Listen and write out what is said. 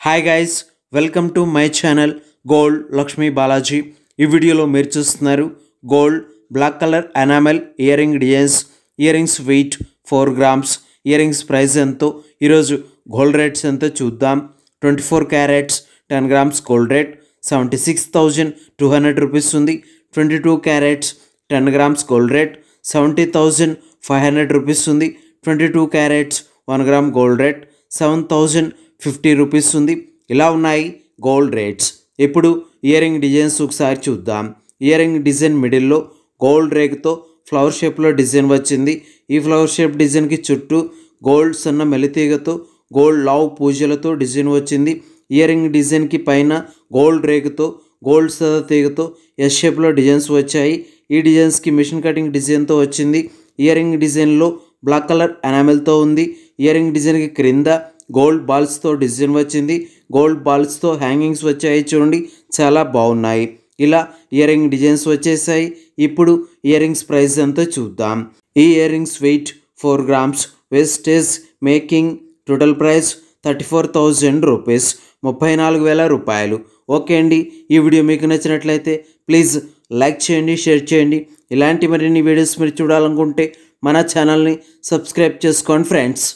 Hi guys, welcome to my channel gold Lakshmi Balaji. ఈ వీడియోలో మీరు చూస్తున్నారు gold black colour enamel ear ring designs. Ear rings weight 4 grams. Ear rings price ఎంతో, ఈరోజు gold rates ఎంతో చూద్దాం. 24 carats 10 grams gold rate 76,200 rupees ఉంది. 22 carats 10 grams gold rate 70,500 rupees ఉంది. 22 carats 1 gram gold rate 7,050 rupees ఉంది. ఇలా ఉన్నాయి gold rates. ఇప్పుడు ఇయర్ రింగ్ డిజైన్స్ ఒకసారి చూద్దాం. ఇయర్ రింగ్ డిజైన్ మిడిల్లో గోల్డ్ రేక్తో ఫ్లవర్ షేప్లో డిజైన్ వచ్చింది. ఈ ఫ్లవర్ షేప్ డిజైన్కి చుట్టూ గోల్డ్ సన్న మెలితీగతో గోల్డ్ లావ్ పూజలతో డిజైన్ వచ్చింది. ఇయర్ రింగ్ డిజైన్కి పైన గోల్డ్ రేక్తో గోల్డ్ సద తీగతో ఎస్ షేప్లో డిజైన్స్ వచ్చాయి. ఈ డిజైన్స్కి మిషన్ కటింగ్ డిజైన్తో వచ్చింది. ఇయర్ రింగ్ డిజైన్లో బ్లాక్ కలర్ ఎనామెల్తో ఉంది. ఇయర్ రింగ్ డిజైన్కి క్రింద గోల్డ్ బాల్స్తో డిజైన్ వచ్చింది. గోల్డ్ బాల్స్తో హ్యాంగింగ్స్ వచ్చాయి, చూడండి చాలా బాగున్నాయి. ఇలా ఇయర్ రింగ్ డిజైన్స్ వచ్చేసాయి. ఇప్పుడు ఇయర్ రింగ్స్ ప్రైస్ ఎంతో చూద్దాం. ఈ ear rings weight 4 grams. Wastage making total price 34,000 rupees, 34,000 రూపాయలు. ఓకే అండి, ఈ వీడియో మీకు నచ్చినట్లయితే ప్లీజ్ లైక్ చేయండి, షేర్ చేయండి. ఇలాంటి మరిన్ని వీడియోస్ మీరు చూడాలనుకుంటే మన ఛానల్ని సబ్స్క్రైబ్ చేసుకోండి ఫ్రెండ్స్.